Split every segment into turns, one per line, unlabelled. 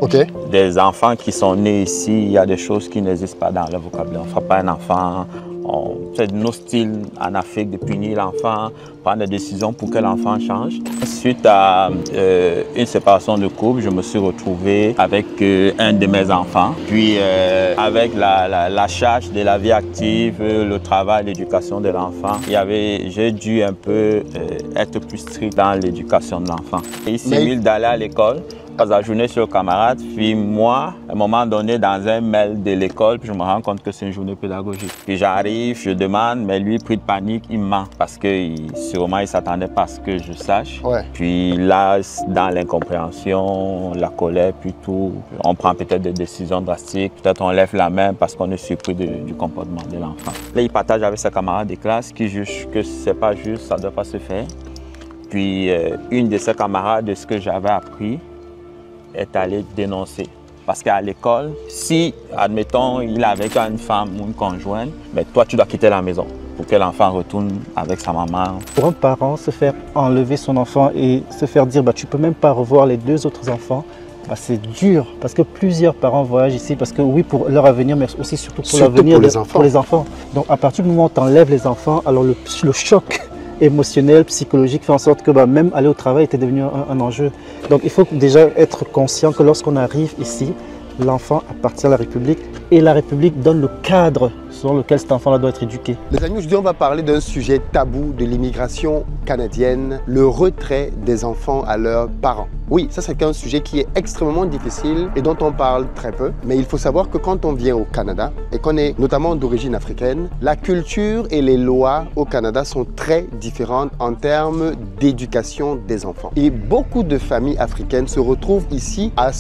Ok.
Des enfants qui sont nés ici, il y a des choses qui n'existent pas dans le vocabulaire. On ne fera pas un enfant. C'est nos styles en Afrique de punir l'enfant, prendre des décisions pour que l'enfant change. Suite à une séparation de couple, je me suis retrouvé avec un de mes enfants. Puis avec la charge de la vie active, le travail, l'éducation de l'enfant, j'ai dû un peu être plus strict dans l'éducation de l'enfant. Il s'est d'aller à l'école. Passe la journée sur le camarade, puis moi, à un moment donné, dans un mail de l'école, je me rends compte que c'est une journée pédagogique. Puis j'arrive, je demande, mais lui, pris de panique, il ment. Parce que sûrement, il ne s'attendait pas à ce que je sache.
Ouais.
Puis là, dans l'incompréhension, la colère, puis tout, on prend peut-être des décisions drastiques. Peut-être on lève la main parce qu'on est surpris du comportement de l'enfant. Là, il partage avec ses camarades de classe qui jugent que ce n'est pas juste, ça ne doit pas se faire. Puis une de ses camarades, de ce que j'avais appris, est allé dénoncer. Parce qu'à l'école, si, admettons, il est avec une femme ou une conjointe, mais toi, tu dois quitter la maison pour que l'enfant retourne avec sa maman.
Pour un parent, se faire enlever son enfant et se faire dire tu ne peux même pas revoir les deux autres enfants, c'est dur. Parce que plusieurs parents voyagent ici, parce que oui, pour leur avenir, mais aussi surtout pour l'avenir pour les enfants. Donc à partir du moment où tu enlèves les enfants, alors le choc émotionnel, psychologique, fait en sorte que même aller au travail était devenu un enjeu. Donc il faut déjà être conscient que lorsqu'on arrive ici, l'enfant appartient à la République et la République donne le cadre selon lequel cet enfant-là doit être éduqué.
Les amis, aujourd'hui on va parler d'un sujet tabou de l'immigration canadienne, le retrait des enfants à leurs parents. Oui, ça c'est un sujet qui est extrêmement difficile et dont on parle très peu. Mais il faut savoir que quand on vient au Canada et qu'on est notamment d'origine africaine, la culture et les lois au Canada sont très différentes en termes d'éducation des enfants. Et beaucoup de familles africaines se retrouvent ici à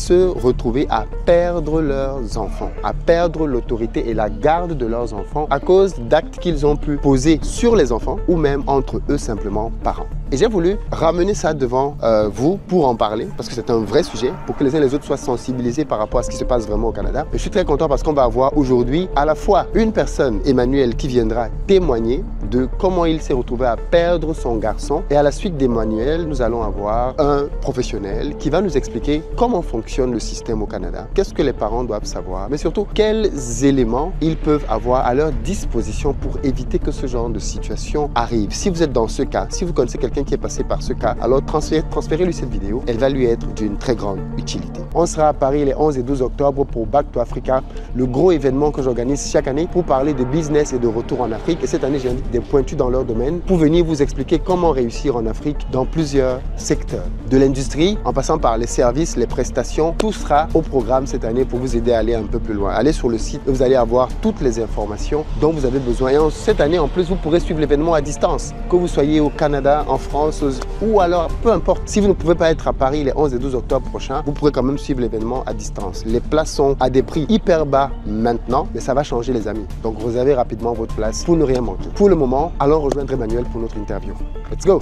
perdre leurs enfants, à perdre l'autorité et la garde de leurs enfants à cause d'actes qu'ils ont pu poser sur les enfants ou même entre eux simplement parents. Et j'ai voulu ramener ça devant vous pour en parler parce que c'est un vrai sujet, pour que les uns et les autres soient sensibilisés par rapport à ce qui se passe vraiment au Canada. Et je suis très content parce qu'on va avoir aujourd'hui à la fois une personne, Emmanuel, qui viendra témoigner de comment il s'est retrouvé à perdre son garçon. Et à la suite d'Emmanuel, nous allons avoir un professionnel qui va nous expliquer comment fonctionne le système au Canada, qu'est-ce que les parents doivent savoir, mais surtout quels éléments ils peuvent avoir à leur disposition pour éviter que ce genre de situation arrive. Si vous êtes dans ce cas, si vous connaissez quelqu'un qui est passé par ce cas, alors transférez-lui cette vidéo, elle va lui être d'une très grande utilité. On sera à Paris les 11 et 12 octobre pour Back to Africa, le gros événement que j'organise chaque année pour parler de business et de retour en Afrique. Et cette année, j'invite des pointus dans leur domaine pour venir vous expliquer comment réussir en Afrique dans plusieurs secteurs. De l'industrie, en passant par les services, les prestations, tout sera au programme cette année pour vous aider à aller un peu plus loin. Allez sur le site et vous allez avoir toutes les informations dont vous avez besoin. Et cette année, en plus, vous pourrez suivre l'événement à distance. Que vous soyez au Canada, en France ou alors, peu importe. Si vous ne pouvez pas être à Paris les 11 et 12 octobre prochains, vous pourrez quand même suivre l'événement à distance. Les places sont à des prix hyper bas maintenant, mais ça va changer les amis. Donc réservez rapidement votre place pour ne rien manquer. Pour le moment, allons rejoindre Emmanuel pour notre interview. Let's go!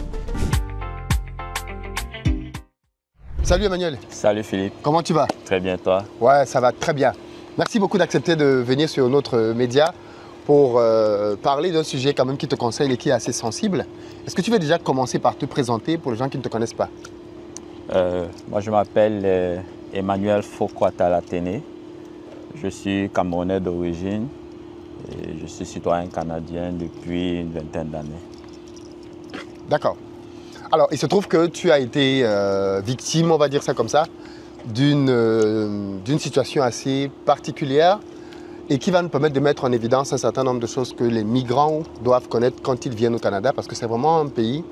Salut Emmanuel.
Salut Philippe.
Comment tu vas?
Très bien, toi?
Ouais, ça va très bien. Merci beaucoup d'accepter de venir sur notre média pour parler d'un sujet quand même qui te concerne et qui est assez sensible. Est-ce que tu veux déjà commencer par te présenter pour les gens qui ne te connaissent pas?
Moi, je m'appelle Emmanuel Fokwata-Latene. Je suis Camerounais d'origine et je suis citoyen canadien depuis une vingtaine d'années.
D'accord. Alors, il se trouve que tu as été victime, on va dire ça comme ça, d'une situation assez particulière et qui va nous permettre de mettre en évidence un certain nombre de choses que les migrants doivent connaître quand ils viennent au Canada, parce que c'est vraiment un pays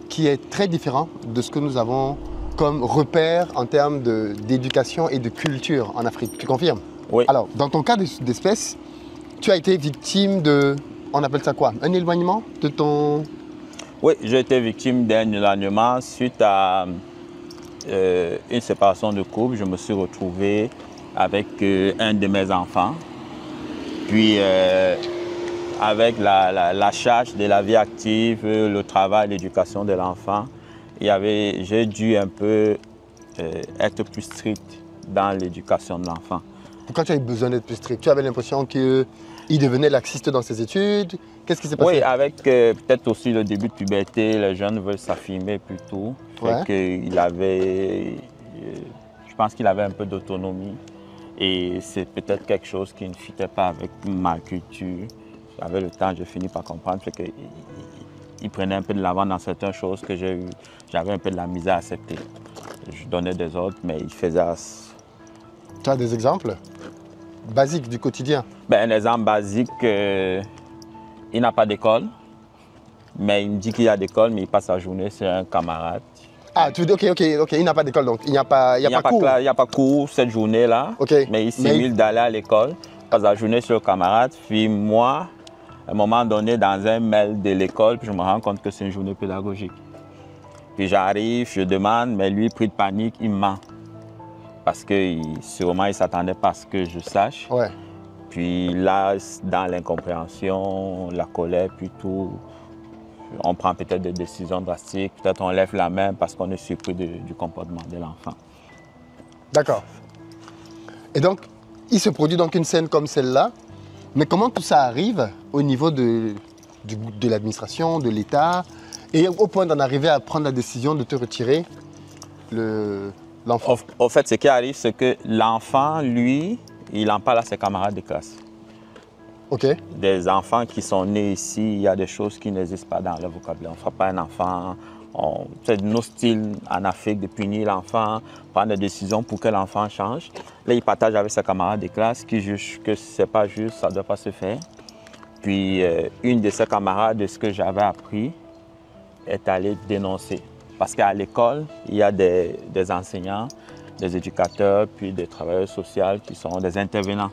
qui est très différent de ce que nous avons comme repère en termes d'éducation et de culture en Afrique. Tu confirmes?
Oui.
Alors, dans ton cas d'espèce, tu as été victime de, on appelle ça quoi? Un éloignement de ton...
Oui, j'ai été victime d'un éloignement suite à une séparation de couple. Je me suis retrouvé avec un de mes enfants. Puis, avec la charge de la vie active, le travail, l'éducation de l'enfant, j'ai dû un peu être plus strict dans l'éducation de l'enfant.
Pourquoi tu as eu besoin d'être plus strict? Tu avais l'impression qu'il devenait laxiste dans ses études? Qu'est-ce qui s'est passé?
Oui, avec peut-être aussi le début de puberté, les jeunes veulent s'affirmer plus tôt.
Ouais.
Il avait, je pense qu'il avait un peu d'autonomie. Et c'est peut-être quelque chose qui ne fitait pas avec ma culture. Avec le temps, j'ai fini par comprendre qu'il prenait un peu de l'avant dans certaines choses que j'avais un peu de la misère à accepter. Je donnais des ordres, mais il faisait...
Tu as des exemples basiques du quotidien?
Un exemple basique, il n'a pas d'école, mais il me dit qu'il y a d'école, mais il passe sa journée sur un camarade.
Ah, tu dis, ok, il n'a pas d'école, donc il n'y a pas cours.
Il n'y a pas cours cette journée-là, mais il simule d'aller à l'école, passe la journée sur le camarade. Puis moi, à un moment donné, dans un mail de l'école, puis je me rends compte que c'est une journée pédagogique. Puis j'arrive, je demande, mais lui, pris de panique, il me ment. Parce que sûrement, il ne s'attendait pas à ce que je sache.
Ouais.
Puis là, dans l'incompréhension, la colère, puis tout, on prend peut-être des décisions drastiques, peut-être on lève la main parce qu'on est surpris du comportement de l'enfant.
D'accord. Et donc, il se produit donc une scène comme celle-là, mais comment tout ça arrive au niveau de l'administration, de l'État, et au point d'en arriver à prendre la décision de te retirer l'enfant?
Au fait, ce qui arrive, c'est que l'enfant, lui, il en parle à ses camarades de classe.
Ok.
Des enfants qui sont nés ici, il y a des choses qui n'existent pas dans leur vocabulaire. On ne fera pas un enfant. C'est nos styles en Afrique de punir l'enfant, prendre des décisions pour que l'enfant change. Là, il partage avec ses camarades de classe qui jugent que ce n'est pas juste, ça ne doit pas se faire. Puis, une de ses camarades, de ce que j'avais appris, est allée dénoncer. Parce qu'à l'école, il y a des enseignants, des éducateurs, puis des travailleurs sociaux qui sont des intervenants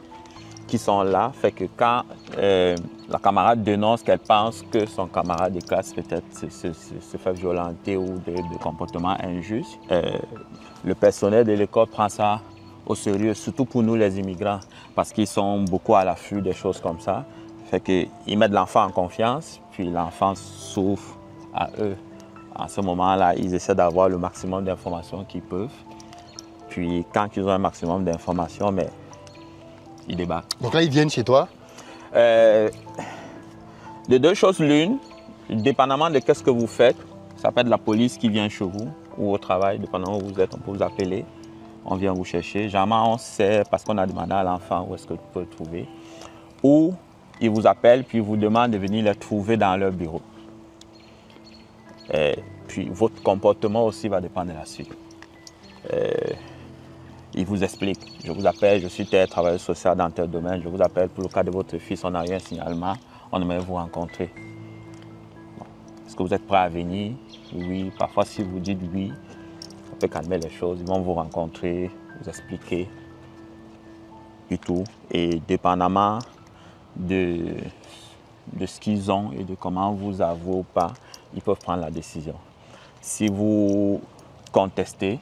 qui sont là. Fait que quand la camarade dénonce qu'elle pense que son camarade de classe peut-être se fait violenter ou des comportements injustes, le personnel de l'école prend ça au sérieux, surtout pour nous les immigrants, parce qu'ils sont beaucoup à l'affût des choses comme ça. Fait qu'ils mettent l'enfant en confiance, puis l'enfant s'ouvre à eux. En ce moment-là, ils essaient d'avoir le maximum d'informations qu'ils peuvent. Puis quand ils ont un maximum d'informations, mais ils débarquent.
Donc là, ils viennent chez toi?
De deux choses l'une, dépendamment de ce que vous faites, ça peut être la police qui vient chez vous ou au travail, dépendamment où vous êtes, on peut vous appeler, on vient vous chercher. Généralement, on sait parce qu'on a demandé à l'enfant où est-ce que tu peux le trouver. Ou ils vous appellent puis ils vous demandent de venir le trouver dans leur bureau. Puis votre comportement aussi va dépendre de la suite. Il vous explique, je vous appelle, je suis tel travailleur social dans tel domaine, je vous appelle pour le cas de votre fils, on a eu un signalement, on aimerait vous rencontrer. Bon. Est-ce que vous êtes prêt à venir? Oui, parfois si vous dites oui, ça peut calmer les choses, ils vont vous rencontrer, vous expliquer, et tout. Et dépendamment de ce qu'ils ont et de comment vous avouez ou pas, ils peuvent prendre la décision. Si vous contestez,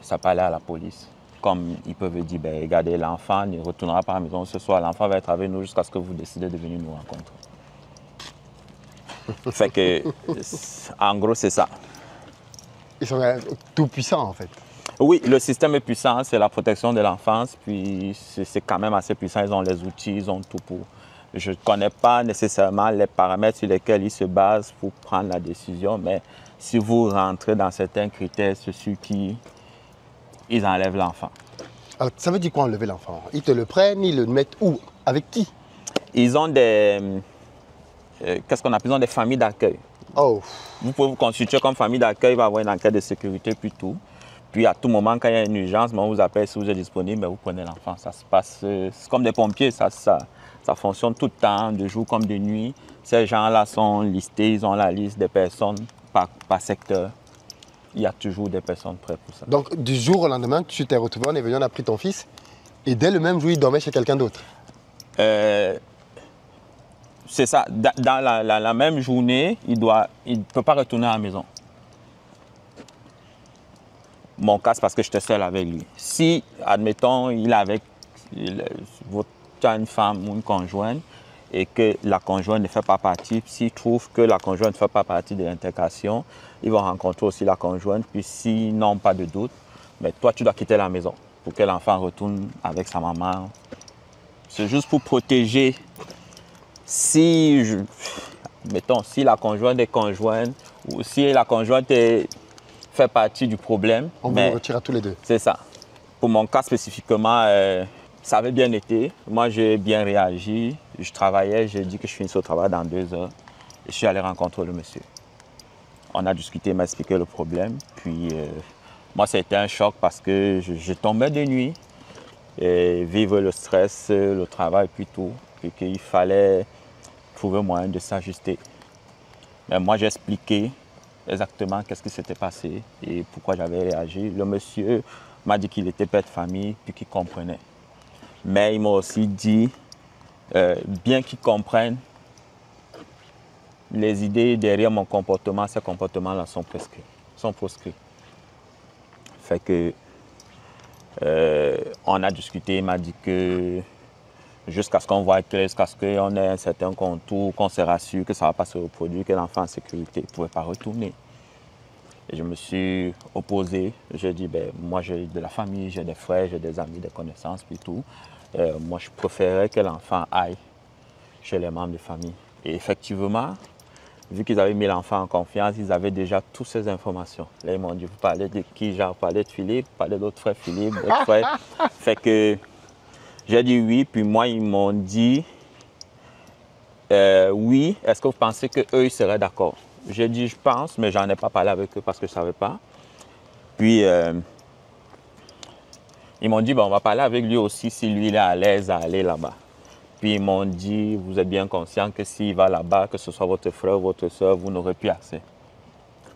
ça peut aller à la police. Comme ils peuvent dire, regardez, l'enfant ne retournera pas à la maison ce soir, l'enfant va être avec nous jusqu'à ce que vous décidez de venir nous rencontrer. Fait que, en gros, c'est ça.
Ils sont tout puissants, en fait.
Oui, le système est puissant, c'est la protection de l'enfance, puis c'est quand même assez puissant, ils ont les outils, ils ont tout pour... Je ne connais pas nécessairement les paramètres sur lesquels ils se basent pour prendre la décision, mais si vous rentrez dans certains critères, c'est sûr qu'ils enlèvent l'enfant.
Alors, ça veut dire quoi enlever l'enfant? Ils te le prennent, ils le mettent où? Avec qui?
Ils ont des... qu'est-ce qu'on appelle? Ils ont des familles d'accueil.
Oh.
Vous pouvez vous constituer comme famille d'accueil, il va y avoir une enquête de sécurité, puis tout. Puis à tout moment, quand il y a une urgence, on vous appelle si vous êtes disponible, vous prenez l'enfant. Ça se passe, c'est comme des pompiers, ça fonctionne tout le temps, de jour comme de nuit. Ces gens-là sont listés, ils ont la liste des personnes par secteur. Il y a toujours des personnes prêtes pour ça.
Donc du jour au lendemain, tu t'es retrouvé, on est venu, on a pris ton fils, et dès le même jour, il dormait chez quelqu'un d'autre?
C'est ça, dans la même journée, il ne peut pas retourner à la maison. Mon cas, c'est parce que j'étais seul avec lui. Si, admettons, il est avec une femme ou une conjointe et que la conjointe ne fait pas partie, s'il trouve que la conjointe ne fait pas partie de l'intégration, ils vont rencontrer aussi la conjointe. Puis s'ils n'ont pas de doute, mais toi, tu dois quitter la maison pour que l'enfant retourne avec sa maman. C'est juste pour protéger. Si la conjointe est conjointe ou si la conjointe fait fait partie du problème.
On vous le retire à tous les deux.
C'est ça. Pour mon cas spécifiquement, ça avait bien été. Moi, j'ai bien réagi. Je travaillais, j'ai dit que je finissais au travail dans 2 heures. Et je suis allé rencontrer le monsieur. On a discuté, il m'a expliqué le problème. Puis, moi, ça a été un choc parce que je tombais de nuit. Et vivre le stress, le travail, puis tout. Puis qu'il fallait trouver un moyen de s'ajuster. Mais moi, j'ai expliqué exactement qu'est-ce qui s'était passé et pourquoi j'avais réagi. Le monsieur m'a dit qu'il était père de famille, puis qu'il comprenait. Mais il m'a aussi dit, bien qu'il comprenne, les idées derrière mon comportement, ces comportements-là sont proscrits. Fait que, on a discuté, il m'a dit que jusqu'à ce qu'on voit clair, jusqu'à ce qu'on ait un certain contour, qu'on se rassure que ça ne va pas se reproduire, que l'enfant en sécurité ne pouvait pas retourner. Et je me suis opposé. J'ai dit, ben, moi j'ai de la famille, j'ai des frères, j'ai des amis, des connaissances, puis tout. Moi, je préférais que l'enfant aille chez les membres de famille. Et effectivement, vu qu'ils avaient mis l'enfant en confiance, ils avaient déjà toutes ces informations. Là, ils m'ont dit, vous parlez de qui? Genre, vous parlez de Philippe, vous parlez d'autres frères Philippe, d'autres frères. Fait que j'ai dit oui, puis moi, ils m'ont dit oui, est-ce que vous pensez qu'eux, ils seraient d'accord? J'ai dit, je pense, mais j'en ai pas parlé avec eux parce que je ne savais pas. Puis, ils m'ont dit, bon, on va parler avec lui aussi si lui, il est à l'aise à aller là-bas. Puis, ils m'ont dit, vous êtes bien conscient que s'il va là-bas, que ce soit votre frère ou votre soeur, vous n'aurez plus accès.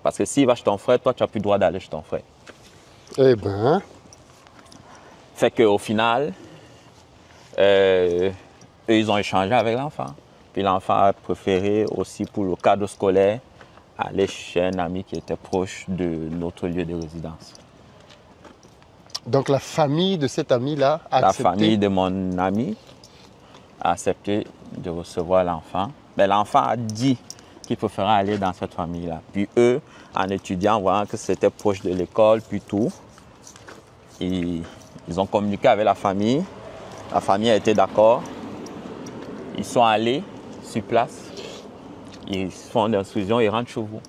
Parce que s'il va chez ton frère, toi, tu n'as plus le droit d'aller chez ton frère.
Eh ben...
Fait qu'au final, eux, ils ont échangé avec l'enfant. Puis l'enfant a préféré aussi pour le cadre scolaire aller chez un ami qui était proche de notre lieu de résidence.
Donc la famille de cet ami-là a accepté?
La famille de mon ami a accepté de recevoir l'enfant. Mais l'enfant a dit qu'il préférait aller dans cette famille-là. Puis eux, en étudiant, voyant que c'était proche de l'école, puis tout, ils ont communiqué avec la famille. La famille a été d'accord. Ils sont allés sur place. Ils font l'instruction, ils rentrent chez vous.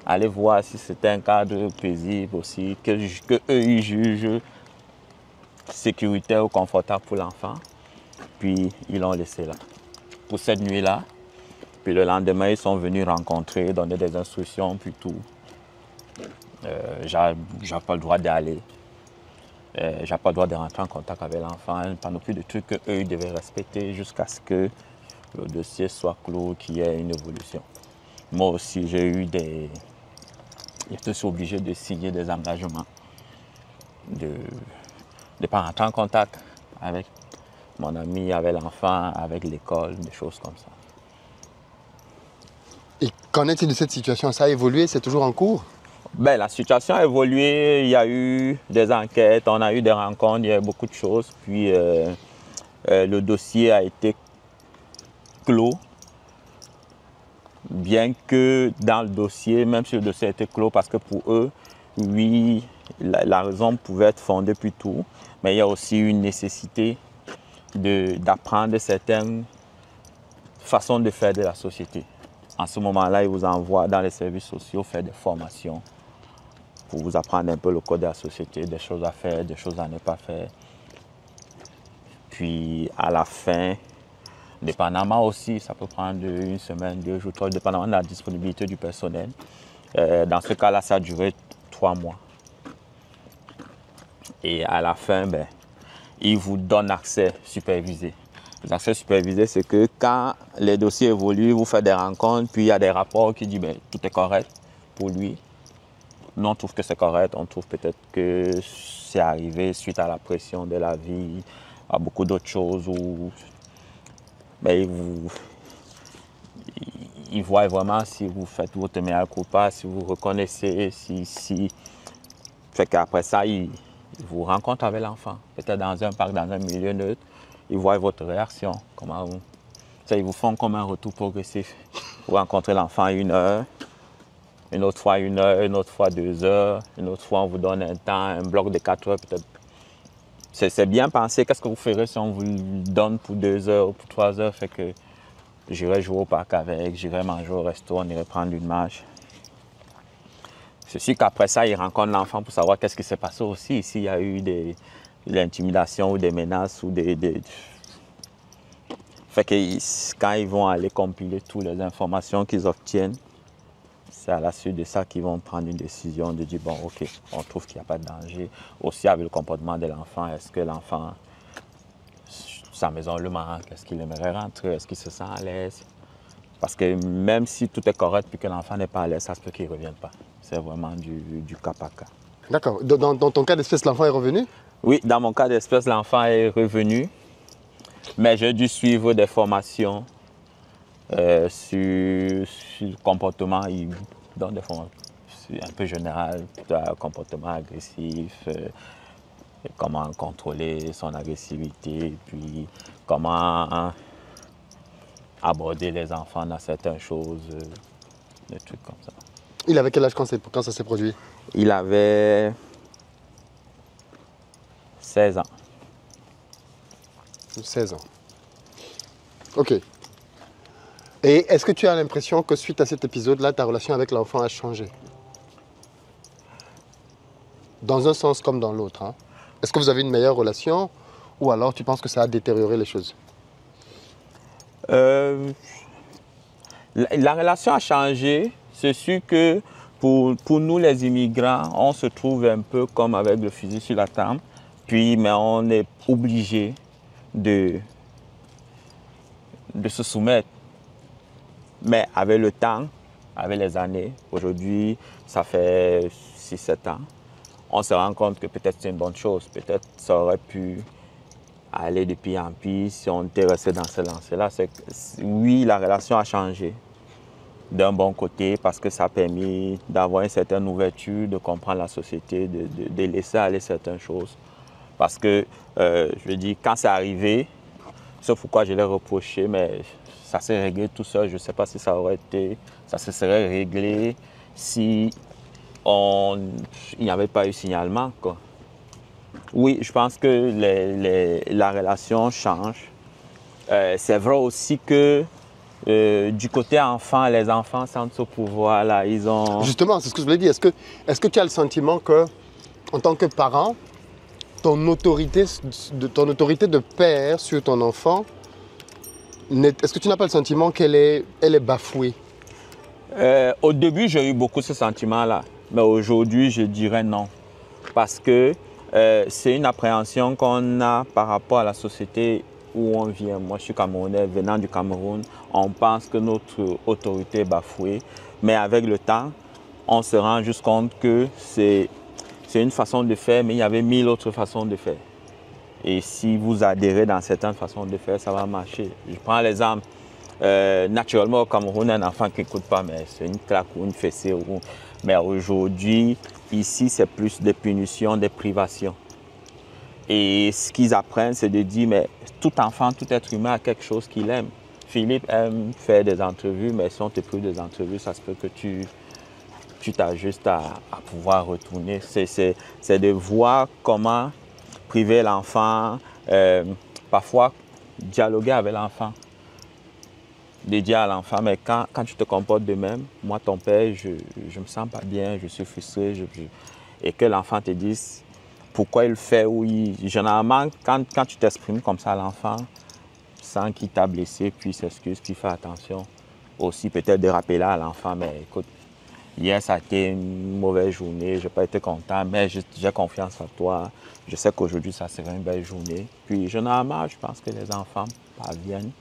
Allez voir si c'était un cadre paisible aussi, que eux ils jugent sécuritaire ou confortable pour l'enfant. Puis ils l'ont laissé là. Pour cette nuit-là. Puis le lendemain, ils sont venus rencontrer, donner des instructions, puis tout. J'ai pas le droit d'aller. J'ai pas le droit de rentrer en contact avec l'enfant. Pas non plus de trucs qu'eux devaient respecter jusqu'à ce que le dossier soit clos, qu'il y ait une évolution. Moi aussi, j'ai eu des... Je suis obligé de signer des engagements, de ne pas rentrer en contact avec mon ami, avec l'enfant, avec l'école, des choses comme ça.
Et qu'en est-il de cette situation? Ça a évolué? C'est toujours en cours?
Ben, la situation a évolué. Il y a eu des enquêtes, on a eu des rencontres, il y a eu beaucoup de choses. Puis le dossier a été clos. Bien que dans le dossier, même si le dossier a été clos, parce que pour eux, oui, la raison pouvait être fondée plus tout, mais il y a aussi une nécessité d'apprendre certaines façons de faire de la société. En ce moment-là, ils vous envoient dans les services sociaux faire des formations pour vous apprendre un peu le code de la société, des choses à faire, des choses à ne pas faire. Puis à la fin, dépendamment aussi, ça peut prendre 1 semaine, 2 jours, 3, dépendamment de la disponibilité du personnel. Dans ce cas-là, ça a duré 3 mois. Et à la fin, ben, ils vous donnent accès supervisé. L'accès supervisé, c'est que quand les dossiers évoluent, vous faites des rencontres, puis il y a des rapports qui disent ben, tout est correct pour lui. Nous, on trouve que c'est correct, on trouve peut-être que c'est arrivé suite à la pression de la vie, à beaucoup d'autres choses où ben, ils voient vraiment si vous faites votre meilleur coup pas, si vous reconnaissez, si... Fait qu'après ça, ils vous rencontrent avec l'enfant, peut-être dans un parc, dans un milieu neutre. Ils voient votre réaction, comment vous... Ils vous font comme un retour progressif. Vous rencontrez l'enfant 1 heure, une autre fois 1 heure, une autre fois 2 heures, une autre fois on vous donne un temps, un bloc de 4 heures peut-être. C'est bien pensé, qu'est-ce que vous ferez si on vous le donne pour 2 heures ou pour 3 heures, fait que j'irai jouer au parc avec, j'irai manger au resto, on irait prendre une marche. C'est sûr qu'après ça, il rencontre l'enfant pour savoir qu'est-ce qui s'est passé aussi. S'il y a eu de l'intimidation ou des menaces ou Fait que quand ils vont aller compiler toutes les informations qu'ils obtiennent, c'est à la suite de ça qu'ils vont prendre une décision de dire, bon, ok, on trouve qu'il n'y a pas de danger. Aussi avec le comportement de l'enfant, est-ce que l'enfant, sa maison le manque, est-ce qu'il aimerait rentrer, est-ce qu'il se sent à l'aise? Parce que même si tout est correct puis que l'enfant n'est pas à l'aise, ça se peut qu'il ne revienne pas. C'est vraiment du cas par cas.
D'accord. Dans ton cas d'espèce, l'enfant est revenu?
Oui, dans mon cas d'espèce, l'enfant est revenu, mais j'ai dû suivre des formations sur le comportement. Il donne des formations un peu générales, comportement agressif, comment contrôler son agressivité, puis comment aborder les enfants dans certaines choses, des trucs comme ça.
Il avait quel âge quand ça s'est produit?
Il avait 16 ans.
16 ans. Ok. Et est-ce que tu as l'impression que suite à cet épisode-là, ta relation avec l'enfant a changé? Dans un sens comme dans l'autre. Hein? Est-ce que vous avez une meilleure relation ou alors tu penses que ça a détérioré les choses?
La relation a changé. C'est sûr que pour nous les immigrants, on se trouve un peu comme avec le fusil sur la tempe. Mais on est obligé de se soumettre. Mais avec le temps, avec les années, aujourd'hui, ça fait 6-7 ans, on se rend compte que peut-être c'est une bonne chose. Peut-être ça aurait pu aller de pire en pire si on était resté dans ce lancé-là. Oui, la relation a changé d'un bon côté parce que ça a permis d'avoir une certaine ouverture, de comprendre la société, de laisser aller certaines choses. Parce que, je veux dire, quand c'est arrivé, sauf pourquoi je l'ai reproché, mais ça s'est réglé tout seul. Je ne sais pas si ça se serait réglé si il n'y avait pas eu signalement, quoi. Oui, je pense que la relation change. C'est vrai aussi que du côté enfant, les enfants sentent ce pouvoir-là.
Justement, c'est ce que je voulais dire. Est-ce que tu as le sentiment que, en tant que parent, ton autorité de père sur ton enfant, est-ce que tu n'as pas le sentiment qu'elle est bafouée?
Au début, j'ai eu beaucoup ce sentiment-là. Mais aujourd'hui, je dirais non. Parce que c'est une appréhension qu'on a par rapport à la société où on vient. Moi, je suis Camerounais, venant du Cameroun, on pense que notre autorité est bafouée. Mais avec le temps, on se rend juste compte que c'est une façon de faire, mais il y avait 1000 autres façons de faire. Et si vous adhérez dans certaines façons de faire, ça va marcher. Je prends l'exemple. Naturellement, au Cameroun, un enfant qui n'écoute pas, mais c'est une claque ou une fessée. Mais aujourd'hui, ici, c'est plus des punitions, des privations. Et ce qu'ils apprennent, c'est de dire, mais tout enfant, tout être humain a quelque chose qu'il aime. Philippe aime faire des entrevues, mais si on te prive des entrevues, ça se peut que tu t'ajustes à pouvoir retourner. C'est de voir comment priver l'enfant, parfois dialoguer avec l'enfant. De dire à l'enfant, mais quand tu te comportes de même, moi, ton père, je ne me sens pas bien, je suis frustré, et que l'enfant te dise pourquoi il le fait, généralement, quand tu t'exprimes comme ça à l'enfant, sans qu'il t'a blessé, puis s'excuse, puis fais attention. Aussi, peut-être de rappeler à l'enfant, mais écoute, hier, ça a été une mauvaise journée, je n'ai pas été content, mais j'ai confiance en toi. Je sais qu'aujourd'hui, ça sera une belle journée. Puis, généralement, je pense que les enfants parviennent.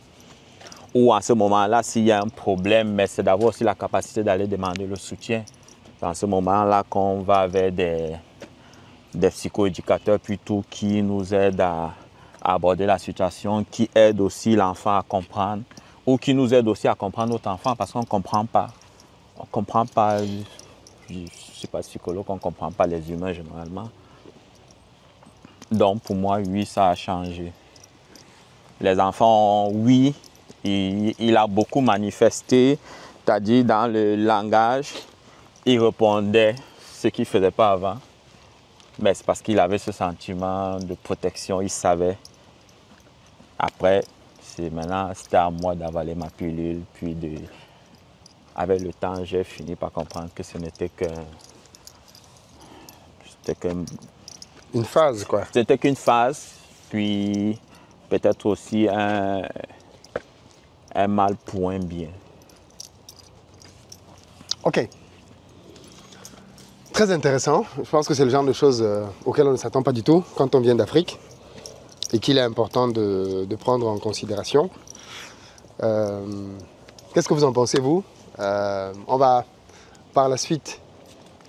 Ou à ce moment-là, s'il y a un problème, mais c'est d'avoir aussi la capacité d'aller demander le soutien. Dans ce moment-là, qu'on va vers des psychoéducateurs plutôt qui nous aident à aborder la situation, qui aident aussi l'enfant à comprendre, ou qui nous aident aussi à comprendre notre enfant parce qu'on ne comprend pas. On ne comprend pas, je ne suis pas psychologue, on ne comprend pas les humains généralement. Donc pour moi, oui, ça a changé. Les enfants, oui, il a beaucoup manifesté, c'est-à-dire dans le langage, il répondait ce qu'il ne faisait pas avant. Mais c'est parce qu'il avait ce sentiment de protection, il savait. Après, maintenant, c'était à moi d'avaler ma pilule, puis avec le temps, j'ai fini par comprendre que ce n'était
Une phase, quoi.
C'était qu'une phase, puis peut-être aussi un mal pour un bien.
Ok. Très intéressant. Je pense que c'est le genre de choses auxquelles on ne s'attend pas du tout quand on vient d'Afrique et qu'il est important de prendre en considération. Qu'est-ce que vous en pensez, vous? On va par la suite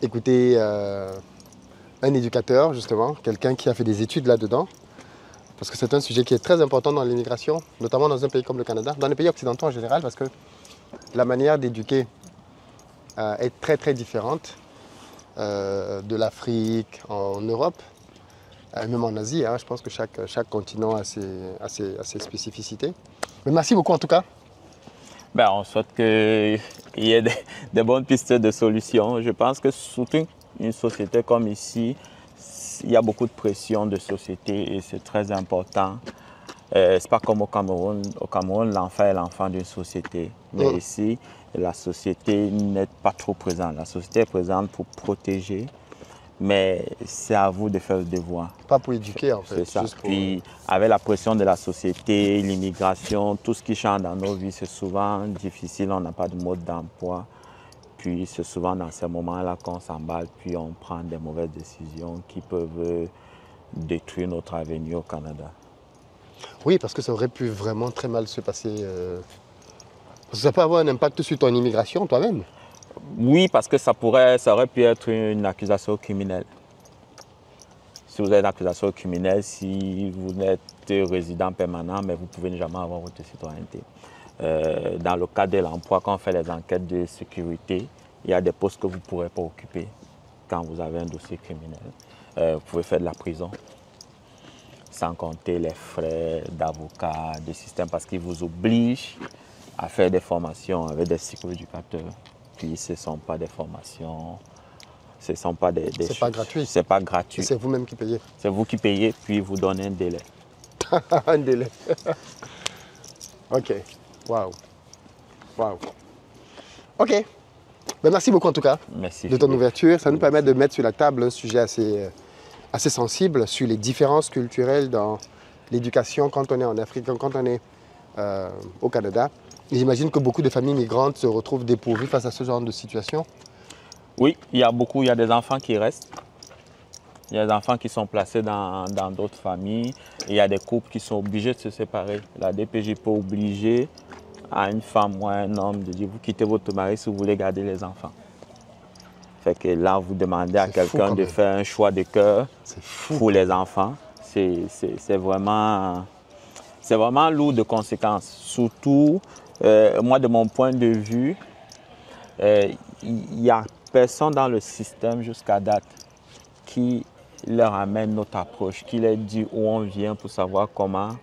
écouter un éducateur, justement, quelqu'un qui a fait des études là-dedans, parce que c'est un sujet qui est très important dans l'immigration, notamment dans un pays comme le Canada, dans les pays occidentaux en général, parce que la manière d'éduquer est très très différente de l'Afrique, en Europe, même en Asie. Hein. Je pense que chaque continent a ses spécificités. Mais merci beaucoup en tout cas.
Ben, on souhaite qu'il y ait des bonnes pistes de solutions. Je pense que surtout une société comme ici, il y a beaucoup de pression de société et c'est très important. C'est pas comme au Cameroun. Au Cameroun, l'enfant est l'enfant d'une société. Mais ici, la société n'est pas trop présente. La société est présente pour protéger, mais c'est à vous de faire le devoir.
Pas pour éduquer en fait.
C'est ça.
Juste pour...
Puis avec la pression de la société, l'immigration, tout ce qui change dans nos vies, c'est souvent difficile. On n'a pas de mode d'emploi. Puis c'est souvent dans ces moments-là qu'on s'emballe, puis on prend des mauvaises décisions qui peuvent détruire notre avenir au Canada.
Oui, parce que ça aurait pu vraiment très mal se passer. Parce que ça peut avoir un impact sur ton immigration toi-même.
Oui, parce que ça aurait pu être une accusation criminelle. Si vous avez une accusation criminelle, si vous êtes résident permanent, mais vous pouvez jamais avoir votre citoyenneté. Dans le cas de l'emploi, quand on fait les enquêtes de sécurité, il y a des postes que vous ne pourrez pas occuper quand vous avez un dossier criminel. Vous pouvez faire de la prison, sans compter les frais d'avocat, de système, parce qu'ils vous obligent à faire des formations avec des psychoéducateurs. Puis ce ne sont pas des formations, ce ne sont pas des
c'est pas gratuit.
C'est pas gratuit.
C'est vous-même qui payez.
C'est vous qui payez, puis vous donnez un délai.
Un délai. Ok. Waouh. Waouh. Ok. Ben, merci beaucoup en tout cas
Merci,
de ton
Philippe.
ouverture. Ça nous permet de mettre sur la table un sujet assez sensible sur les différences culturelles dans l'éducation quand on est en Afrique, quand on est au Canada. Et j'imagine que beaucoup de familles migrantes se retrouvent dépourvues face à ce genre de situation.
Oui, il y a des enfants qui restent. Il y a des enfants qui sont placés dans d'autres familles. Et il y a des couples qui sont obligés de se séparer. La DPJ peut obliger à une femme ou à un homme de dire vous quittez votre mari si vous voulez garder les enfants. Fait que là, vous demandez à quelqu'un de faire un choix de cœur pour les enfants. C'est vraiment lourd de conséquences. Surtout, moi, de mon point de vue, il n'y a personne dans le système jusqu'à date qui leur amène notre approche, qui leur dit où on vient pour savoir comment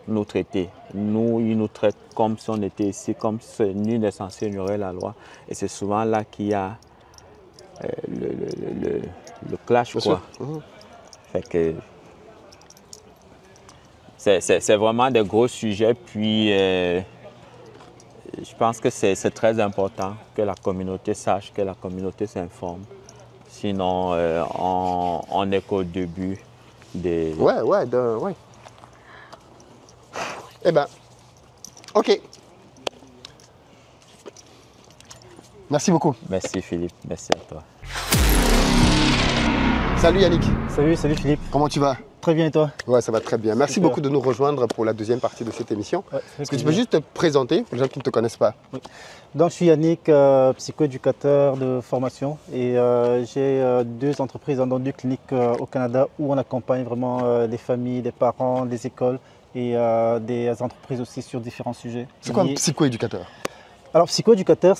nous traiter. Nous, ils nous traitent comme si on était ici, comme si nul n'est censé ignorer la loi. Et c'est souvent là qu'il y a le clash, quoi. Fait que c'est vraiment des gros sujets. Puis je pense que c'est très important que la communauté sache, que la communauté s'informe. Sinon, on n'est qu'au début des...
Ouais. Eh ben, ok. Merci beaucoup.
Merci Philippe, merci à toi.
Salut Yannick.
Salut Philippe.
Comment tu vas?
Très bien et toi?
Ouais, ça va très bien. Merci beaucoup de nous rejoindre pour la deuxième partie de cette émission.
Ouais,
Est-ce que tu peux juste te présenter pour les gens qui ne te connaissent pas?
Oui. Donc, je suis Yannick, psychoéducateur de formation et j'ai deux entreprises, dans deux cliniques au Canada où on accompagne vraiment des familles, des parents, des écoles et des entreprises aussi sur différents sujets.
C'est quoi un psychoéducateur?
Alors, psychoéducateur,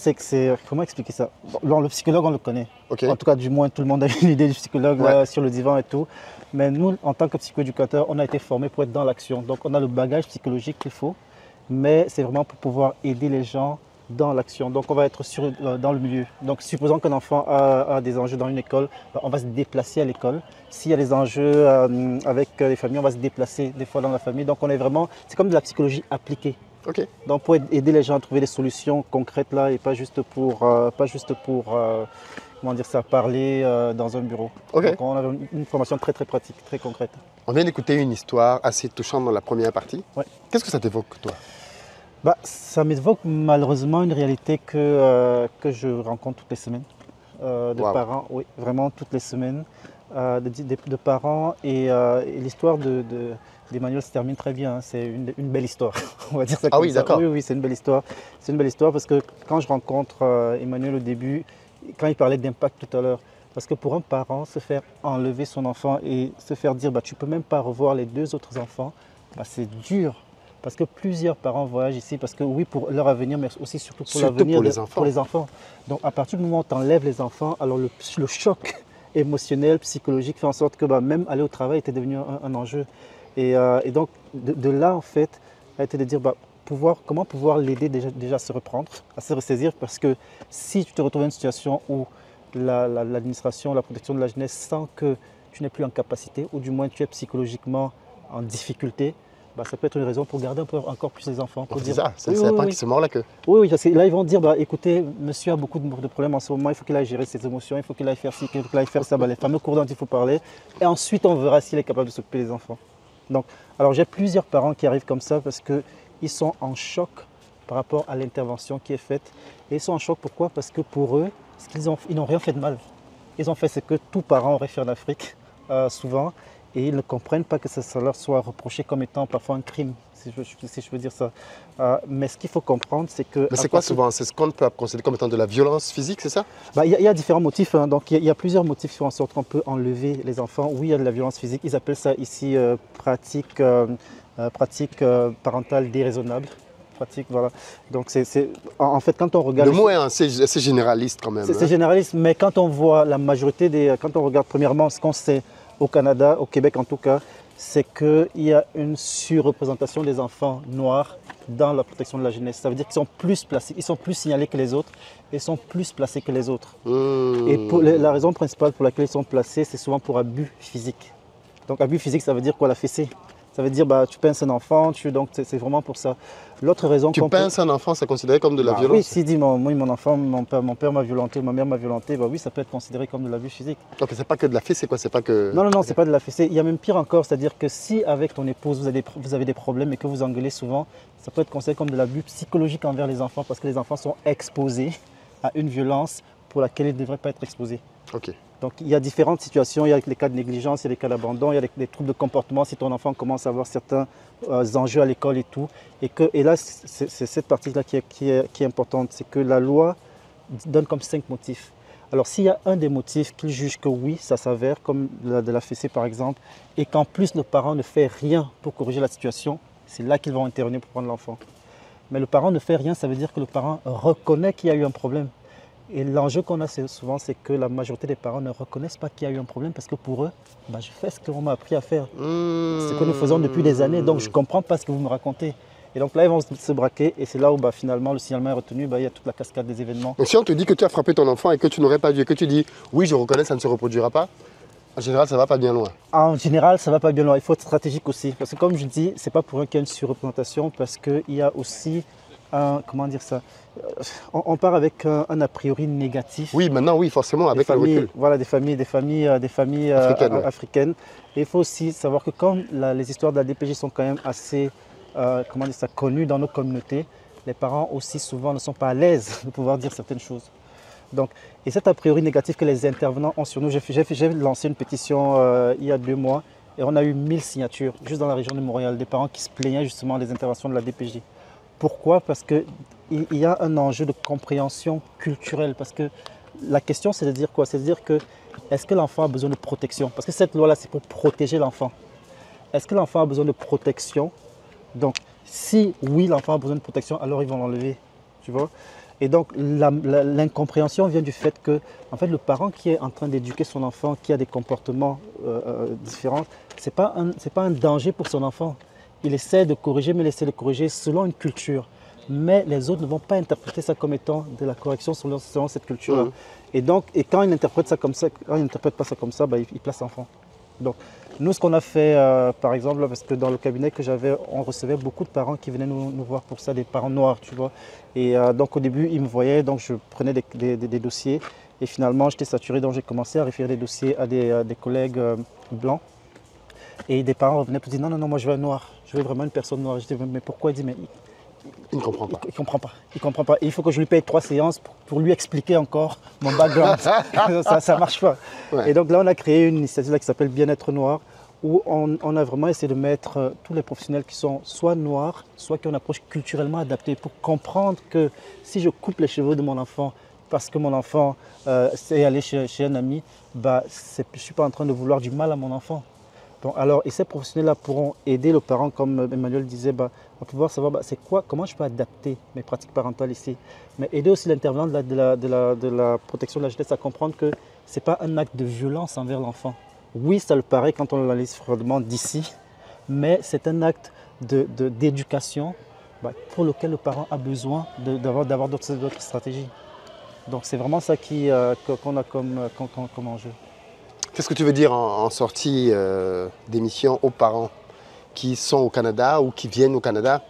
comment expliquer ça? Bon, le psychologue, on le connaît.
Okay.
En tout cas, du moins, tout le monde a une idée du psychologue là, sur le divan et tout. Mais nous, en tant que psychoéducateur, on a été formés pour être dans l'action. Donc, on a le bagage psychologique qu'il faut, mais c'est vraiment pour pouvoir aider les gens dans l'action. Donc, on va être dans le milieu. Donc, supposons qu'un enfant a des enjeux dans une école, on va se déplacer à l'école. S'il y a des enjeux avec les familles, on va se déplacer des fois dans la famille. Donc, c'est comme de la psychologie appliquée.
Okay.
Donc pour aider les gens à trouver des solutions concrètes là et pas juste pour comment dire ça, parler dans un bureau.
Okay.
Donc on a une formation très pratique, très concrète.
On vient d'écouter une histoire assez touchante dans la première partie.
Ouais.
Qu'est-ce que ça t'évoque, toi?
Ça m'évoque malheureusement une réalité que je rencontre toutes les semaines. De parents, oui, vraiment toutes les semaines, de parents. Et l'histoire d'Emmanuel se termine très bien. Hein. C'est une belle histoire, on va dire ça comme ça.
Oui, d'accord.
Oui, c'est une belle histoire. C'est une belle histoire parce que quand je rencontre Emmanuel au début, quand il parlait d'impact tout à l'heure, parce que pour un parent, se faire enlever son enfant et se faire dire tu ne peux même pas revoir les deux autres enfants, c'est dur. Parce que plusieurs parents voyagent ici, parce que oui, pour leur avenir, mais aussi surtout pour l'avenir pour les enfants. Donc à partir du moment où tu enlèves les enfants, alors le choc émotionnel, psychologique fait en sorte que même aller au travail était devenu un enjeu. Et donc de là, en fait, a été de dire comment pouvoir l'aider déjà à se reprendre, à se ressaisir, parce que si tu te retrouves dans une situation où l'administration, la protection de la jeunesse sent que tu n'es plus en capacité, ou du moins tu es psychologiquement en difficulté, ça peut être une raison pour garder encore plus les enfants.
C'est ça, c'est le lapin qui se mord la queue.
Oui, parce que là ils vont dire, écoutez, monsieur a beaucoup de problèmes en ce moment, il faut qu'il aille gérer ses émotions, il faut qu'il aille faire ci, qu'il faut qu'il aille faire ça, les fameux cours dont il faut parler. Et ensuite on verra s'il est capable de s'occuper des enfants. Donc, alors j'ai plusieurs parents qui arrivent comme ça parce qu'ils sont en choc par rapport à l'intervention qui est faite. Et ils sont en choc pourquoi? Parce que pour eux, ils n'ont rien fait de mal. Ils ont fait ce que tout parent aurait fait en Afrique, souvent. Et ils ne comprennent pas que ça leur soit reproché comme étant parfois un crime, si je veux dire ça. Mais ce qu'il faut comprendre, c'est que...
Mais c'est quoi souvent? C'est ce qu'on peut considérer comme étant de la violence physique, c'est ça?
Il y a différents motifs. Hein. Donc il y a plusieurs motifs qui font en sorte qu'on peut enlever les enfants. Oui, il y a de la violence physique. Ils appellent ça ici pratique parentale déraisonnable. Voilà. Donc en fait, quand on regarde...
Le mot est assez généraliste quand même.
C'est généraliste, mais quand on voit la majorité quand on regarde premièrement ce qu'on sait au Canada, au Québec en tout cas, c'est qu'il y a une surreprésentation des enfants noirs dans la protection de la jeunesse. Ça veut dire qu'ils sont plus placés, ils sont plus signalés que les autres et sont plus placés que les autres. Et la raison principale pour laquelle ils sont placés, c'est souvent pour abus physique. Donc abus physique, ça veut dire quoi? La fessée. Ça veut dire tu pinces un enfant, donc c'est vraiment pour ça. L'autre raison...
Tu pinces un enfant, c'est considéré comme de la violence?
Oui, s'il dit mon enfant, mon père m'a violenté, ma mère m'a violenté, oui, ça peut être considéré comme de l'abus physique.
Donc c'est pas que de la fessée, quoi, c'est pas que...
Non, c'est pas de la fessée. Il y a même pire encore, c'est-à-dire que si avec ton épouse vous avez des problèmes et que vous engueulez souvent, ça peut être considéré comme de l'abus psychologique envers les enfants parce que les enfants sont exposés à une violence pour laquelle ils ne devraient pas être exposés.
Ok.
Donc il y a différentes situations, il y a les cas de négligence, il y a les cas d'abandon, il y a des troubles de comportement si ton enfant commence à avoir certains enjeux à l'école et tout. Et là, c'est cette partie-là qui est importante, c'est que la loi donne comme 5 motifs. Alors s'il y a un des motifs qu'il juge que oui, ça s'avère, comme de la fessée par exemple, et qu'en plus le parent ne fait rien pour corriger la situation, c'est là qu'ils vont intervenir pour prendre l'enfant. Mais le parent ne fait rien, ça veut dire que le parent reconnaît qu'il y a eu un problème. Et l'enjeu qu'on a souvent, c'est que la majorité des parents ne reconnaissent pas qu'il y a eu un problème parce que pour eux, je fais ce qu'on m'a appris à faire. C'est ce que nous faisons depuis des années, donc je ne comprends pas ce que vous me racontez. Et donc là, ils vont se braquer et c'est là où finalement le signalement est retenu, il y a toute la cascade des événements.
Donc si on te dit que tu as frappé ton enfant et que tu n'aurais pas dû, et que tu dis « oui, je reconnais, ça ne se reproduira pas », en général, ça ne va pas bien loin. En
général, ça ne va pas bien loin. Il faut être stratégique aussi. Parce que comme je dis, ce n'est pas pour rien qu'il y a une surreprésentation parce qu'il y a aussi comment dire ça, on part avec un a priori négatif.
Oui, maintenant, oui, forcément, avec le recul.
Voilà, des familles africaines. Et il faut aussi savoir que comme les histoires de la DPJ sont quand même assez connues dans nos communautés, les parents aussi souvent ne sont pas à l'aise de pouvoir dire certaines choses. Donc, et cet a priori négatif que les intervenants ont sur nous, j'ai lancé une pétition il y a 2 mois et on a eu 1000 signatures juste dans la région de Montréal, des parents qui se plaignaient justement des interventions de la DPJ. Pourquoi? Parce qu'il y a un enjeu de compréhension culturelle. Parce que la question, c'est de dire quoi? C'est de dire que est-ce que l'enfant a besoin de protection? Parce que cette loi-là, c'est pour protéger l'enfant. Est-ce que l'enfant a besoin de protection? Donc, si oui, l'enfant a besoin de protection, alors ils vont l'enlever. Tu vois? Et donc, l'incompréhension vient du fait que en fait, le parent qui est en train d'éduquer son enfant, qui a des comportements différents, ce n'est pas un danger pour son enfant. Il essaie de corriger, mais il essaie de corriger selon une culture. Mais les autres ne vont pas interpréter ça comme étant de la correction selon cette culture-là. Et quand ils n'interprètent pas ça comme ça, ils placent l'enfant. Donc, nous, ce qu'on a fait, par exemple, parce que dans le cabinet que j'avais, on recevait beaucoup de parents qui venaient nous voir pour ça, des parents noirs, tu vois. Et donc, au début, ils me voyaient, donc je prenais des dossiers. Et finalement, j'étais saturé, donc j'ai commencé à référer des dossiers à des collègues blancs. Et des parents revenaient pour dire non, non, non, moi je veux un noir, je veux vraiment une personne noire. Je dis mais pourquoi? Il dit mais
il ne comprend pas.
Il ne comprend pas. Il comprend pas. Et il faut que je lui paye 3 séances pour lui expliquer encore mon background. ça ne marche pas. Ouais. Et donc là, on a créé une initiative là, qui s'appelle Bien-être Noir, où on a vraiment essayé de mettre tous les professionnels qui sont soit noirs, soit qui ont une approche culturellement adaptée pour comprendre que si je coupe les cheveux de mon enfant parce que mon enfant est allé chez un ami, bah, je ne suis pas en train de vouloir du mal à mon enfant. Donc, alors, et ces professionnels-là pourront aider le parent, comme Emmanuel disait, à pouvoir savoir c'est quoi, comment je peux adapter mes pratiques parentales ici. Mais aider aussi l'intervenant de la protection de la jeunesse à comprendre que ce n'est pas un acte de violence envers l'enfant. Oui, ça le paraît quand on l'analyse froidement d'ici, mais c'est un acte d'éducation pour lequel le parent a besoin d'avoir d'autres stratégies. Donc c'est vraiment ça qu'on a comme enjeu.
Qu'est-ce que tu veux dire en sortie d'émission aux parents qui sont au Canada ou qui viennent au Canada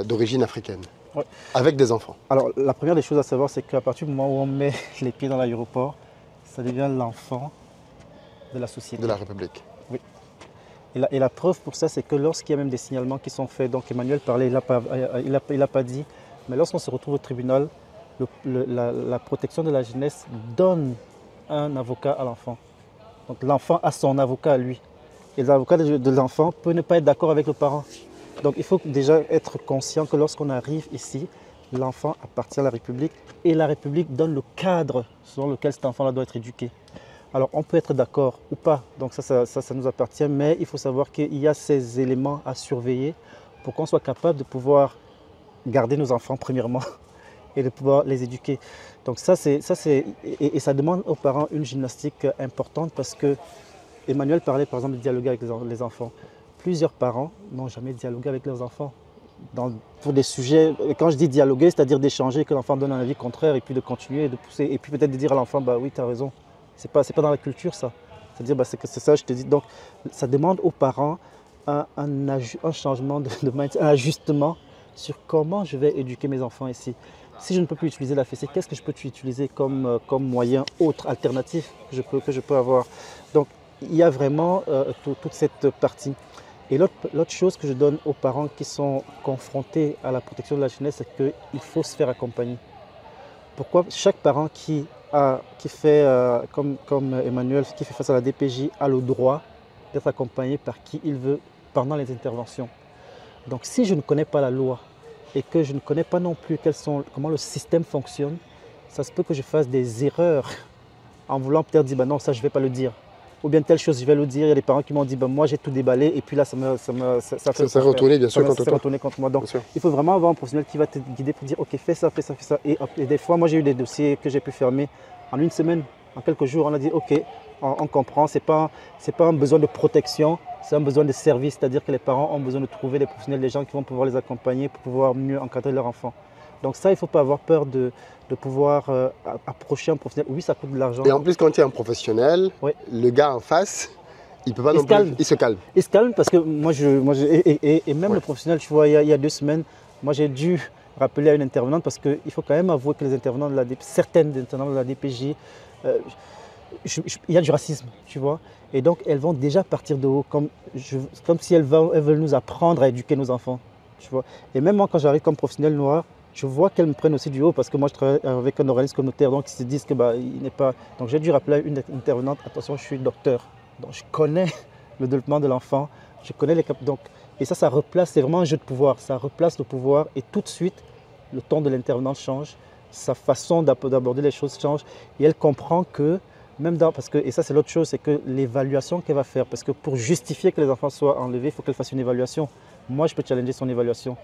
d'origine africaine, ouais, avec des enfants? Alors
la première des choses à savoir, c'est qu'à partir du moment où on met les pieds dans l'aéroport, ça devient l'enfant de la société.
De la République.
Oui. Et la preuve pour ça, c'est que lorsqu'il y a même des signalements qui sont faits, donc Emmanuel parlait, il n'a pas dit, mais lorsqu'on se retrouve au tribunal, la protection de la jeunesse donne un avocat à l'enfant. Donc l'enfant a son avocat à lui. Et l'avocat de l'enfant peut ne pas être d'accord avec le parent. Donc il faut déjà être conscient que lorsqu'on arrive ici, l'enfant appartient à la République et la République donne le cadre selon lequel cet enfant-là doit être éduqué. Alors on peut être d'accord ou pas, donc ça nous appartient, mais il faut savoir qu'il y a ces éléments à surveiller pour qu'on soit capable de pouvoir garder nos enfants premièrement et de pouvoir les éduquer. Donc ça demande aux parents une gymnastique importante parce que Emmanuel parlait par exemple de dialoguer avec les enfants. Plusieurs parents n'ont jamais dialogué avec leurs enfants. Pour des sujets, quand je dis dialoguer, c'est-à-dire d'échanger, que l'enfant donne un avis contraire et puis de continuer, de pousser, et puis peut-être de dire à l'enfant, bah oui, tu as raison. C'est pas dans la culture ça. C'est-à-dire, c'est ça, je te dis. Donc ça demande aux parents un changement de mindset, un ajustement sur comment je vais éduquer mes enfants ici. Si je ne peux plus utiliser la fessée, qu'est-ce que je peux utiliser comme moyen autre, alternatif que je peux avoir? Donc, il y a vraiment toute cette partie. Et l'autre chose que je donne aux parents qui sont confrontés à la protection de la jeunesse, c'est qu'il faut se faire accompagner. Pourquoi? Chaque parent qui fait, comme Emmanuel, qui fait face à la DPJ, a le droit d'être accompagné par qui il veut pendant les interventions. Donc, si je ne connais pas la loi, et que je ne connais pas non plus comment le système fonctionne, ça se peut que je fasse des erreurs en voulant peut-être dire non, ça je ne vais pas le dire. Ou bien telle chose, je vais le dire. Il y a des parents qui m'ont dit moi j'ai tout déballé et puis là ça
retourné bien sûr
contre moi. Donc il faut vraiment avoir un professionnel qui va te guider pour dire ok, fais ça, fais ça, fais ça. Et des fois, moi j'ai eu des dossiers que j'ai pu fermer en une semaine, en quelques jours. On a dit ok, on comprend, c'est pas un besoin de protection. C'est un besoin de service, c'est-à-dire que les parents ont besoin de trouver des professionnels, des gens qui vont pouvoir les accompagner pour pouvoir mieux encadrer leur enfant. Donc ça, il ne faut pas avoir peur de pouvoir approcher un professionnel. Oui, ça coûte de l'argent.
Et en plus, quand tu es un professionnel, oui, le gars en face, il peut pas non plus. Il se calme.
Il se calme parce que et même le professionnel, tu vois, il y a 2 semaines, moi j'ai dû rappeler à une intervenante parce qu'il faut quand même avouer que les intervenants certaines intervenants de la DPJ, il y a du racisme, tu vois. Et donc, elles vont déjà partir de haut, comme si elles veulent nous apprendre à éduquer nos enfants, tu vois. Et même moi, quand j'arrive comme professionnel noir, je vois qu'elles me prennent aussi du haut parce que moi, je travaille avec un organisme communautaire, donc ils se disent que il n'est pas. Donc, j'ai dû rappeler à une intervenante, attention, je suis docteur, donc je connais le développement de l'enfant, je connais les donc et ça replace, c'est vraiment un jeu de pouvoir, ça replace le pouvoir et tout de suite, le ton de l'intervenante change, sa façon d'aborder les choses change et elle comprend que et ça c'est l'autre chose, c'est que l'évaluation qu'elle va faire, parce que pour justifier que les enfants soient enlevés, il faut qu'elle fasse une évaluation. Moi, je peux challenger son évaluation.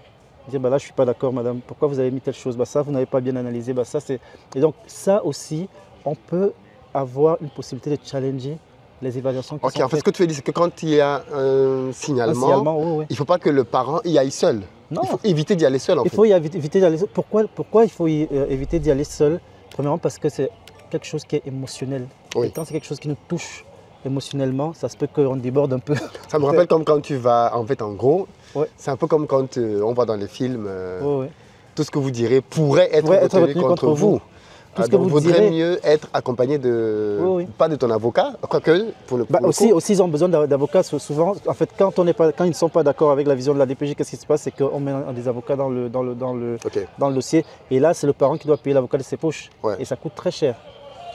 Dire, là, je ne suis pas d'accord, madame, pourquoi vous avez mis telle chose? Ça, vous n'avez pas bien analysé. Ça, c'est... Et donc, ça aussi, on peut avoir une possibilité de challenger les évaluations qui sont faites.
En fait, ce que tu veux dire, c'est que quand il y a un signalement, il ne faut pas que le parent y aille seul. Non. Il faut éviter d'y aller seul, en fait.
Il faut éviter d'y aller seul. Pourquoi il faut éviter d'y aller seul? Premièrement, parce que c'est quelque chose qui est émotionnel. Oui. Et quand c'est quelque chose qui nous touche émotionnellement, ça se peut qu'on déborde un peu.
Ça me rappelle comme quand tu vas, en fait, en gros, ouais, c'est un peu comme quand on voit dans les films, tout ce que vous direz pourrait être retenu contre vous.
tout ce que vous
vaudrait mieux être accompagné de, pas de ton avocat, quoique pour le
aussi, ils ont besoin d'avocats souvent. En fait, quand ils ne sont pas d'accord avec la vision de la DPJ, qu'est-ce qui se passe? C'est qu'on met des avocats dans le dossier. Et là, c'est le parent qui doit payer l'avocat de ses poches. Et ça coûte très cher.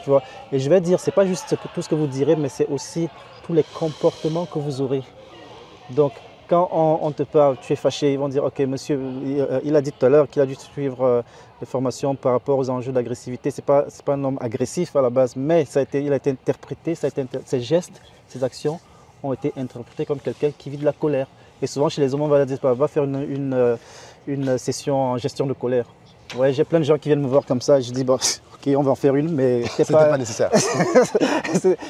Tu vois. Et je vais dire, c'est pas juste tout ce que vous direz, mais c'est aussi tous les comportements que vous aurez. Donc, quand on te parle, tu es fâché, ils vont dire, ok, monsieur, il a dit tout à l'heure qu'il a dû suivre des formations par rapport aux enjeux d'agressivité. C'est pas un homme agressif à la base, mais il a été interprété, ses gestes, ses actions ont été interprétés comme quelqu'un qui vit de la colère. Et souvent, chez les hommes, on va dire, va faire une session en gestion de colère. Ouais, j'ai plein de gens qui viennent me voir comme ça, je dis, bon, ok, on va en faire une, mais
c'était pas nécessaire.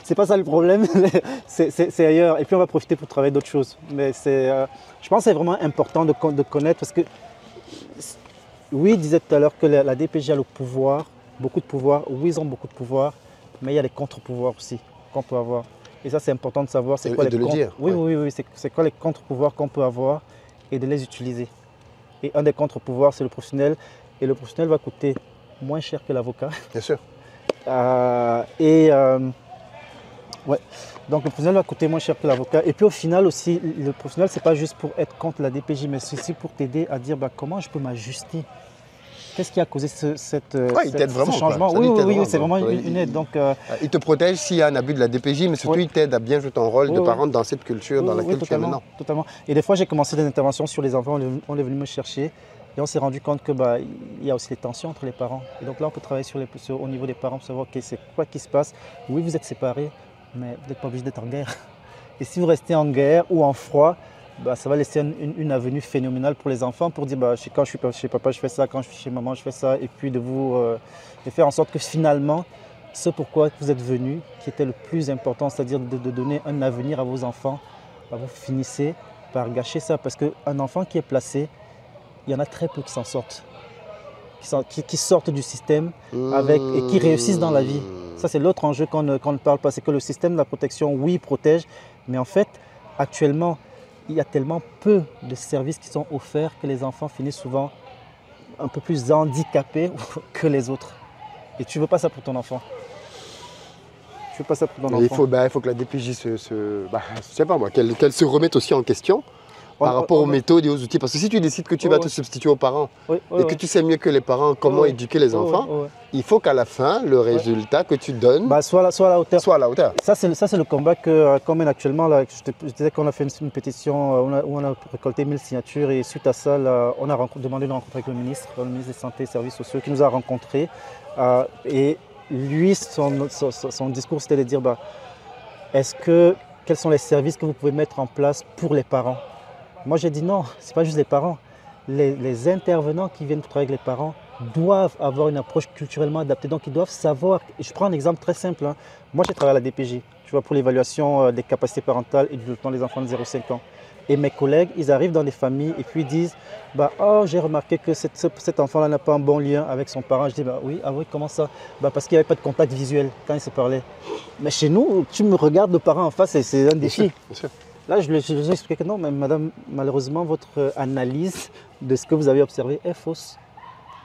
C'est pas ça le problème, c'est ailleurs. Et puis on va profiter pour travailler d'autres choses. Mais je pense que c'est vraiment important de connaître parce que, oui, il disait tout à l'heure que la DPJ a le pouvoir, beaucoup de pouvoir. Oui, ils ont beaucoup de pouvoir, mais il y a des contre-pouvoirs aussi qu'on peut avoir. Et ça, c'est important de savoir c'est quoi les contre-pouvoirs. Oui, c'est quoi les contre-pouvoirs qu'on peut avoir et de les utiliser. Et un des contre-pouvoirs, c'est le professionnel. Et le professionnel va coûter moins cher que l'avocat.
Bien sûr.
Ouais. Donc le professionnel va coûter moins cher que l'avocat. Et puis au final aussi, le professionnel, ce n'est pas juste pour être contre la DPJ, mais c'est aussi pour t'aider à dire comment je peux m'ajuster. Qu'est-ce qui a causé ce changement? Oui, c'est vraiment une aide. Donc,
il te protège s'il y a un abus de la DPJ, mais surtout il t'aide à bien jouer ton rôle de parent dans cette culture dans laquelle tu es maintenant.
Totalement. Et des fois, j'ai commencé des interventions sur les enfants, on est venu me chercher. Et on s'est rendu compte qu'il y a aussi des tensions entre les parents. Et donc là, on peut travailler au niveau des parents pour savoir c'est quoi qui se passe. Oui, vous êtes séparés, mais vous n'êtes pas obligé d'être en guerre. Et si vous restez en guerre ou en froid, ça va laisser une avenue phénoménale pour les enfants pour dire quand je suis chez papa, je fais ça, quand je suis chez maman, je fais ça. Et puis de faire en sorte que finalement, ce pourquoi vous êtes venus, qui était le plus important, c'est-à-dire de donner un avenir à vos enfants, vous finissez par gâcher ça. Parce qu'un enfant qui est placé, il y en a très peu qui s'en sortent, qui sortent du système et qui réussissent dans la vie. Ça, c'est l'autre enjeu qu'on ne parle pas. C'est que le système de la protection, oui, protège, mais en fait, actuellement, il y a tellement peu de services qui sont offerts que les enfants finissent souvent un peu plus handicapés que les autres. Et tu ne veux pas ça pour ton enfant. Tu veux pas ça pour ton enfant.
Il faut que la DPJ je sais pas moi, qu'elle se remette aussi en question. Par rapport aux méthodes et aux outils. Parce que si tu décides que tu vas te substituer aux parents et que tu sais mieux que les parents comment éduquer les enfants, il faut qu'à la fin, le résultat que tu donnes
soit à la hauteur.
Soit à la hauteur.
Ça, c'est le combat qu'on mène actuellement. Là. Je disais qu'on a fait une pétition où on a récolté 1000 signatures et suite à ça, là, on a demandé une rencontre avec le ministre des Santé et Services Sociaux qui nous a rencontrés. Et lui, son discours, c'était de dire quels sont les services que vous pouvez mettre en place pour les parents? Moi, j'ai dit non, ce n'est pas juste les parents. Les intervenants qui viennent travailler avec les parents doivent avoir une approche culturellement adaptée. Donc, ils doivent savoir. Je prends un exemple très simple. Moi, j'ai travaillé à la DPJ, pour l'évaluation des capacités parentales et du développement des enfants de 0,5 ans. Et mes collègues, ils arrivent dans des familles et puis ils disent j'ai remarqué que cet enfant-là n'a pas un bon lien avec son parent. Je dis oui, comment ça? Parce qu'il n'y avait pas de contact visuel quand ils se parlaient. Mais chez nous, tu me regardes le parent en face et c'est un défi.
Bien sûr.
Là, je lui ai expliqué que non, mais madame, malheureusement, votre analyse de ce que vous avez observé est fausse.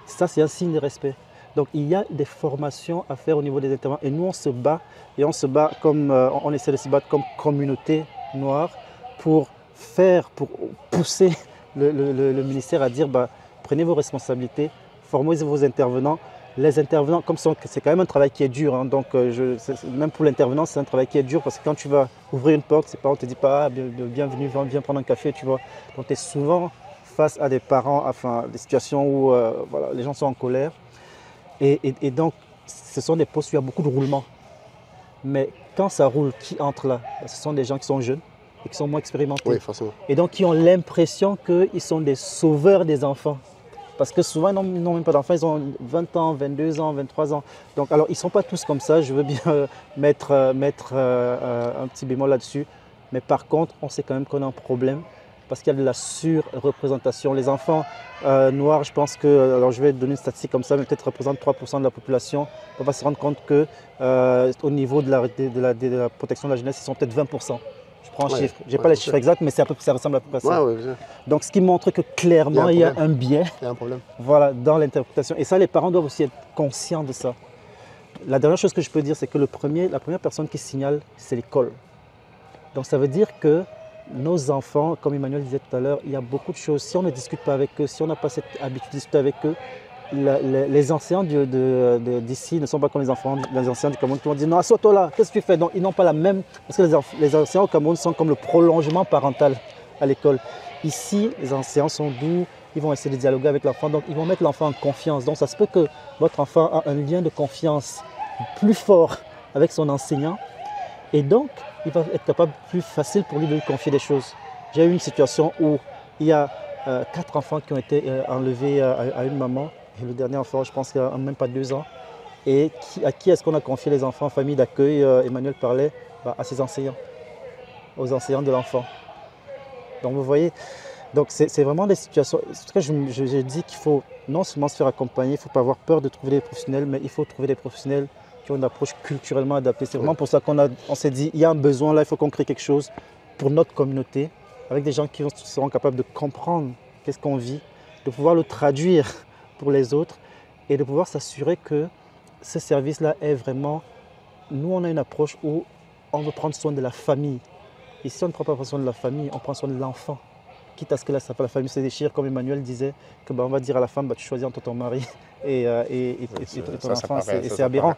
Ça, c'est un signe de respect. Donc, il y a des formations à faire au niveau des intervenants. Et nous, on se bat. Et on se bat comme, on essaie de se battre comme communauté noire pour pousser le ministère à dire prenez vos responsabilités, formez vos intervenants. Les intervenants, c'est quand même un travail qui est dur, donc même pour l'intervenant, c'est un travail qui est dur parce que quand tu vas ouvrir une porte, on ne te dit pas bienvenue, viens prendre un café, tu vois. Donc tu es souvent face à des parents, des situations où les gens sont en colère. Et donc, ce sont des postes où il y a beaucoup de roulement. Mais quand ça roule, qui entre là? Ce sont des gens qui sont jeunes et qui sont moins expérimentés.
Oui, forcément.
Et donc, qui ont l'impression qu'ils sont des sauveurs des enfants. Parce que souvent, ils n'ont même pas d'enfants, ils ont 20 ans, 22 ans, 23 ans. Donc, alors, ils ne sont pas tous comme ça, je veux bien mettre un petit bémol là-dessus. Mais par contre, on sait quand même qu'on a un problème parce qu'il y a de la surreprésentation. Les enfants noirs, je pense que, alors je vais donner une statistique comme ça, mais peut-être représentent 3% de la population. On va se rendre compte qu'au niveau de la protection de la jeunesse, ils sont peut-être 20%. Je prends un chiffre. Je n'ai pas les chiffres exacts, mais ça ressemble à peu près à ça. Donc, ce qui montre que clairement, il y a un biais
il y a un problème.
Voilà, dans l'interprétation. Et ça, les parents doivent aussi être conscients de ça. La dernière chose que je peux dire, c'est que la première personne qui signale, c'est l'école. Donc ça veut dire que nos enfants, comme Emmanuel disait tout à l'heure, il y a beaucoup de choses. Si on ne discute pas avec eux, si on n'a pas cette habitude de discuter avec eux, les enseignants d'ici ne sont pas comme les enseignants du Cameroun qui vont dire non, assois-toi là, qu'est-ce que tu fais? Donc ils n'ont pas la même. Parce que les enseignants au Cameroun sont comme le prolongement parental à l'école. Ici, les enseignants sont doux, ils vont essayer de dialoguer avec l'enfant, donc ils vont mettre l'enfant en confiance. Donc ça se peut que votre enfant a un lien de confiance plus fort avec son enseignant et donc il va être capable plus facile pour lui de lui confier des choses. J'ai eu une situation où il y a 4 enfants qui ont été enlevés à une maman et le dernier enfant, je pense qu'il n'a même pas 2 ans. Et à qui est-ce qu'on a confié les enfants en famille d'accueil? Emmanuel parlait à ses enseignants, aux enseignants de l'enfant. Donc vous voyez, donc c'est vraiment des situations. C'est pour ça que je dis qu'il faut non seulement se faire accompagner, il ne faut pas avoir peur de trouver des professionnels, mais il faut trouver des professionnels qui ont une approche culturellement adaptée. C'est vraiment pour ça qu'on s'est dit, il y a un besoin là, il faut qu'on crée quelque chose pour notre communauté, avec des gens qui seront capables de comprendre qu'est-ce qu'on vit, de pouvoir le traduire pour les autres et de pouvoir s'assurer que ce service-là est vraiment... Nous, on a une approche où on veut prendre soin de la famille. Et si on ne prend pas soin de la famille, on prend soin de l'enfant. Quitte à ce que la famille se déchire, comme Emmanuel disait, que on va dire à la femme, tu choisis entre ton mari et ton enfant, et c'est aberrant.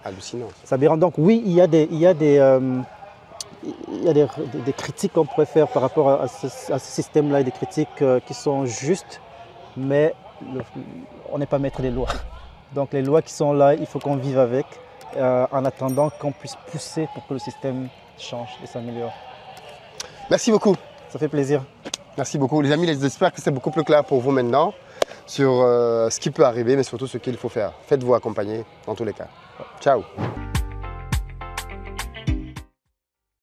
C'est aberrant. Donc oui, il y a des critiques qu'on pourrait faire par rapport à ce système-là, et des critiques qui sont justes, mais on n'est pas maître des lois. Donc les lois qui sont là, il faut qu'on vive avec, en attendant qu'on puisse pousser pour que le système change et s'améliore.
Merci beaucoup.
Ça fait plaisir.
Merci beaucoup. Les amis, j'espère que c'est beaucoup plus clair pour vous maintenant sur ce qui peut arriver, mais surtout ce qu'il faut faire. Faites-vous accompagner dans tous les cas. Ciao.